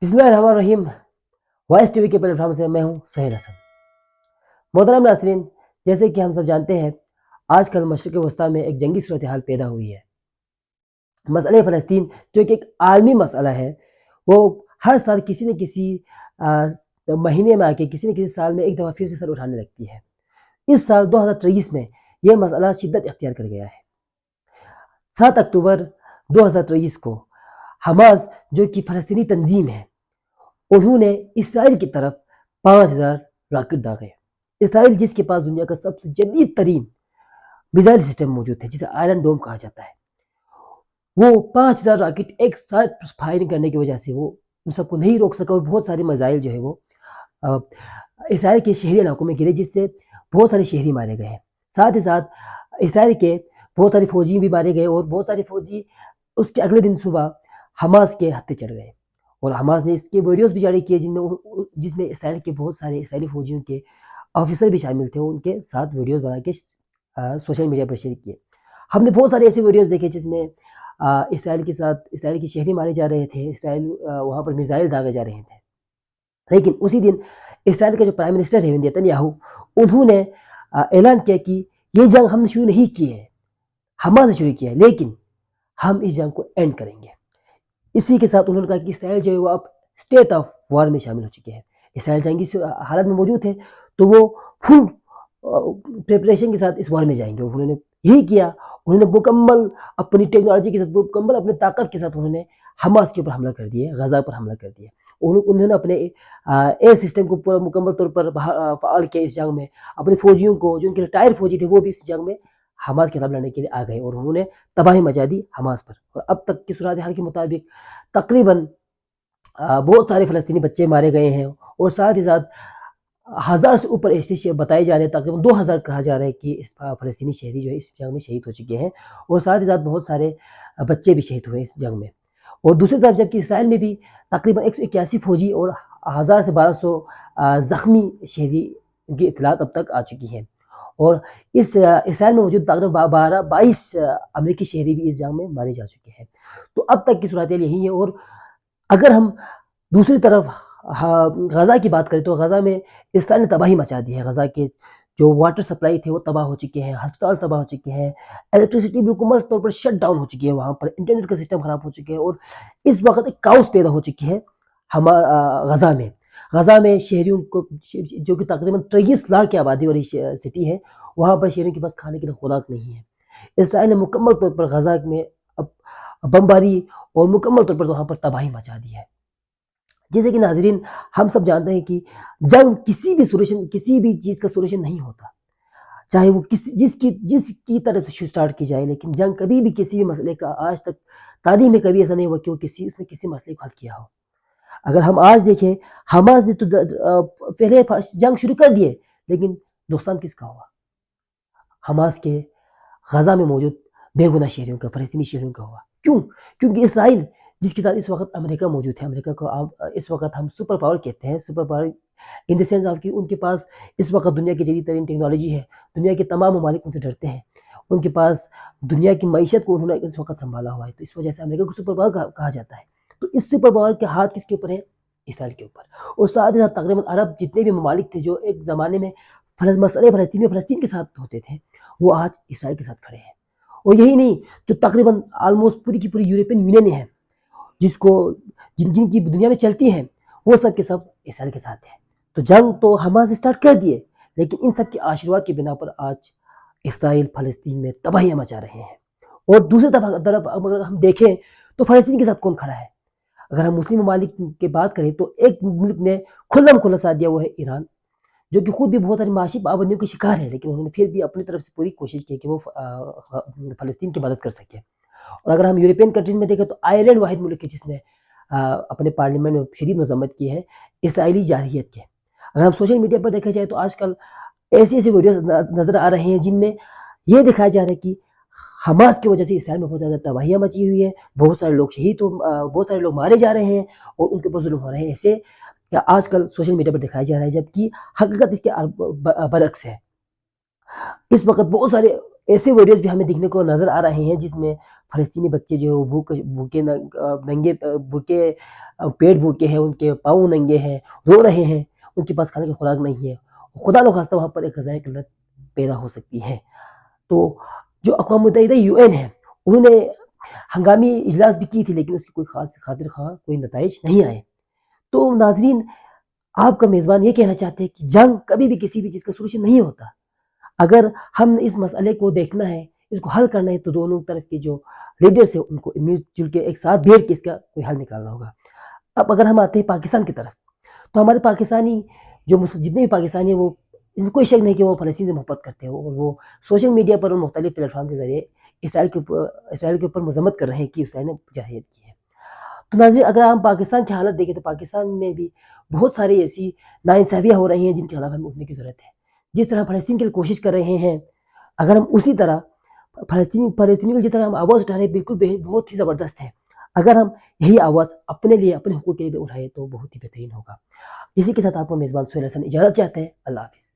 بسم اللہ الرحمن الرحیم۔ وائس ٹی وی کے پلیٹ فارم سے میں ہوں سہیل حسن۔ محترم ناظرین، جیسے کہ ہم سب جانتے ہیں آج کل مشرق وسطیٰ میں ایک جنگی صورتحال پیدا ہوئی ہے۔ مسئلہ فلسطین جو کہ ایک عالمی مسئلہ ہے، وہ ہر سال کسی نہ کسی مہینے میں آ کے کسی نہ کسی سال میں ایک دفعہ پھر سے سر اٹھانے لگتی ہے۔ اس سال 2023 میں یہ مسئلہ شدت اختیار کر گیا ہے۔ 7 اکتوبر 2023 کو حماس جو کہ فلسطینی تنظیم ہے، انہوں نے اسرائیل کی طرف 5000 راکٹ داغے۔ اسرائیل جس کے پاس دنیا کا سب سے جدید ترین میزائل سسٹم موجود ہے، جسے آئرن ڈوم کہا جاتا ہے، وہ 5000 راکٹ ایک ساتھ فائرنگ کرنے کی وجہ سے وہ ان سب کو نہیں روک سکا اور بہت سارے میزائل جو ہے وہ اسرائیل کے شہری علاقوں میں گرے، جس سے بہت سارے شہری مارے گئے ہیں۔ ساتھ ہی ساتھ اسرائیل کے بہت سارے فوجی بھی مارے گئے اور بہت سارے فوجی اس کے اگلے دن صبح حماس کے ہتھے چڑھ گئے، اور حماس نے اس کے ویڈیوز بھی جاری کیے جس میں اسرائیل کے بہت سارے اسرائیلی فوجیوں کے آفیسر بھی شامل تھے، ان کے ساتھ ویڈیوز بنا کے سوشل میڈیا پر شیئر کیے۔ ہم نے بہت سارے ایسے ویڈیوز دیکھے جس میں اسرائیل کے ساتھ اسرائیل کے شہری مارے جا رہے تھے، اسرائیل وہاں پر میزائل داغے جا رہے تھے۔ لیکن اسی دن اسرائیل کا جو پرائم منسٹر ہے نیتن یاہو، انہوں نے اعلان کیا کہ یہ جنگ ہم نے شروع نہیں کی ہے، حماس نے شروع کیا ہے، لیکن ہم اس جنگ کو اینڈ کریں گے۔ اسی کے ساتھ انہوں نے کہا کہ اسرائیل جو ہے وہ اب اسٹیٹ آف وار میں شامل ہو چکے ہیں، اسرائیل جنگی حالت میں موجود ہے، تو وہ فل پریپریشن کے ساتھ اس وار میں جائیں گے۔ انہوں نے یہی کیا، انہوں نے مکمل اپنی ٹیکنالوجی کے ساتھ، مکمل اپنے طاقت کے ساتھ انہوں نے حماس کے اوپر حملہ کر دیا، غزہ پر حملہ کر دیا۔ انہوں نے اپنے ایئر سسٹم کو پورا مکمل طور پر فعال کیا اس جنگ میں۔ اپنے فوجیوں کو، جو ان کے ریٹائر فوجی تھے، وہ بھی اس جنگ میں حماس کے خلاف لڑنے کے لیے آ گئے، اور انہوں نے تباہی مچا دی حماس پر۔ اور اب تک کی صورتحال کے مطابق تقریباً بہت سارے فلسطینی بچے مارے گئے ہیں، اور ساتھ ہی ساتھ 1000 سے اوپر ایسے بتائے جا رہے ہیں، تقریباً 2000 کہا جا رہا ہے کہ فلسطینی شہری جو ہے اس جنگ میں شہید ہو چکے ہیں، اور ساتھ ہی ساتھ بہت سارے بچے بھی شہید ہوئے اس جنگ میں۔ اور دوسری طرف جبکہ اسرائیل میں بھی تقریباً 181 فوجی اور 1000 سے 1200 زخمی شہری کی اطلاعات اب تک آ چکی ہیں، اور اس اسرائیل میں موجود تقریباً 22 امریکی شہری بھی اس جنگ میں مارے جا چکے ہیں۔ تو اب تک کی صورتحال یہی ہے۔ اور اگر ہم دوسری طرف غزہ کی بات کریں تو غزہ میں اسرائیل نے تباہی مچا دی ہے۔ غزہ کے جو واٹر سپلائی تھے وہ تباہ ہو چکے ہیں، ہسپتال تباہ ہو چکے ہیں، الیکٹریسٹی مکمل طور پر شٹ ڈاؤن ہو چکی ہے، وہاں پر انٹرنیٹ کا سسٹم خراب ہو چکے ہیں، اور اس وقت ایک کاؤس پیدا ہو چکی ہے غزہ میں۔ غزہ میں شہریوں کو، جو کہ تقریباً 23 لاکھ کی آبادی والی سٹی ہے، وہاں پر شہریوں کے پاس کھانے کے لیے خوراک نہیں ہے۔ اسرائیل نے مکمل طور پر غزہ میں بمباری اور مکمل طور پر وہاں پر تباہی مچا دی ہے۔ جیسے کہ ناظرین، ہم سب جانتے ہیں کہ جنگ کسی بھی چیز کا سولوشن نہیں ہوتا، چاہے وہ جس کی طرف سے سٹارٹ کی جائے، لیکن جنگ کبھی بھی کسی بھی مسئلے کا آج تک تاریخ میں کبھی ایسا نہیں ہوا کہ اس نے کسی مسئلے کو حل کیا ہو۔ اگر ہم آج دیکھیں، حماس نے تو پہلے جنگ شروع کر دیے، لیکن نقصان کس کا ہوا؟ حماس کے غزہ میں موجود بے گناہ شہریوں کا، فلسطینی شہریوں کا ہوا۔ کیوں؟ کیونکہ اسرائیل جس کے ساتھ اس وقت امریکہ موجود ہے، امریکہ کو اس وقت ہم سپر پاور کہتے ہیں، super power in the sense of کہ ان کے پاس اس وقت دنیا کی جدید ترین ٹیکنالوجی ہے، دنیا کے تمام ممالک ان سے ڈرتے ہیں، ان کے پاس دنیا کی معیشت کو انہوں نے اس وقت سنبھالا ہوا ہے، تو اس وجہ سے امریکہ کو سپر پاور کہا جاتا ہے۔ تو اس سپر پاور کے ہاتھ کس کے اوپر ہے؟ اسرائیل کے اوپر۔ اور ساتھ ہی ساتھ تقریباً عرب جتنے بھی ممالک تھے جو ایک زمانے میں مسئلے فلسطین کے ساتھ ہوتے تھے، وہ آج اسرائیل کے ساتھ کھڑے ہیں۔ اور یہی نہیں، جو تقریباً آلموسٹ پوری کی پوری یورپین یونین ہے، جن کی دنیا میں چلتی ہیں، وہ سب کے سب اسرائیل کے ساتھ ہیں۔ تو جنگ تو حماس نے سٹارٹ کر دیے، لیکن ان سب کے آشیرواد کی بنا پر آج اسرائیل فلسطین میں تباہیاں مچا رہے ہیں۔ اور دوسری طرف اگر ہم دیکھیں تو فلسطین کے ساتھ کون کھڑا ہے؟ اگر ہم مسلم ممالک کی بات کریں تو ایک ملک نے کھلا ساتھ دیا، وہ ہے ایران، جو کہ خود بھی بہت ساری معاشی پابندیوں کا شکار ہے، لیکن انہوں نے پھر بھی اپنی طرف سے پوری کوشش کی کہ وہ فلسطین کی مدد کر سکے۔ اور اگر ہم یورپین کنٹریز میں دیکھیں تو آئرلینڈ واحد ملک ہے جس نے اپنے پارلیمنٹ میں شدید مذمت کی ہے اسرائیلی جارحیت کے۔ اگر ہم سوشل میڈیا پر دیکھا جائے تو آج کل ایسی ویڈیوز نظر آ رہے ہیں جن میں یہ دکھایا جا رہا ہے کہ حماس کی وجہ سے اسرائیل میں بہت زیادہ تباہیاں مچی ہوئی ہیں، بہت سارے لوگ شہید بہت سارے لوگ مارے جا رہے ہیں، اور ان کے اوپر ظلم ہو رہے ہیں، ایسے آج کل سوشل میڈیا پر دکھایا جا رہا ہے، جبکہ حقیقت اس کے برعکس ہے۔ اس وقت بہت سارے ایسے ویڈیوز بھی ہمیں دیکھنے کو نظر آ رہے ہیں جس میں فلسطینی بچے جو بھوکے ننگے بھوکے پیٹ بھوکے ہیں، ان کے پاؤں ننگے ہیں، رو رہے ہیں، ان کے پاس کھانے کی خوراک نہیں ہے، خدا نخواستہ وہاں پر ایک غذائی قلت پیدا ہو سکتی ہے۔ تو جو اقوام متحدہ UN ہے، انہوں نے ہنگامی اجلاس بھی کی تھی، لیکن اس کی کوئی خاص خاطر خواہ کوئی نتائج نہیں آئے۔ تو ناظرین، آپ کا میزبان یہ کہنا چاہتے ہیں کہ جنگ کبھی بھی کسی بھی چیز کا سولوشن نہیں ہوتا۔ اگر ہم اس مسئلے کو دیکھنا ہے، اس کو حل کرنا ہے، تو دونوں طرف کے جو لیڈرز ہیں ان کو مل جل کے ایک ساتھ بیٹھ کے اس کا کوئی حل نکالنا ہوگا۔ اب اگر ہم آتے ہیں پاکستان کی طرف، تو ہمارے پاکستانی جو جتنے بھی پاکستانی ہیں وہ ان میں کوئی شک نہیں کہ وہ فلسطین سے محبت کرتے ہیں، اور وہ سوشل میڈیا پر اور مختلف پلیٹ فارم کے ذریعے اسرائیل کے اوپر مذمت کر رہے ہیں کہ اسرائیل نے جارحیت کی ہے۔ تو ناظرین، اگر ہم پاکستان کی حالت دیکھیں تو پاکستان میں بھی بہت ساری ایسی ناانصافیاں ہو رہی ہیں جن کے خلاف ہمیں اٹھنے کی ضرورت ہے۔ جس طرح فلسطین کے لیے کوشش کر رہے ہیں، اگر ہم اسی طرح فلسطینیوں کی جس طرح ہم آواز اٹھا رہے ہیں، بالکل بہت ہی زبردست ہے۔ اگر ہم یہی آواز اپنے لیے، اپنے حقوق کے لیے اٹھائے تو بہت ہی بہترین ہوگا۔ اسی کے ساتھ آپ کو میزبان سہیل حسن اجازت چاہتے ہیں۔ اللہ حافظ۔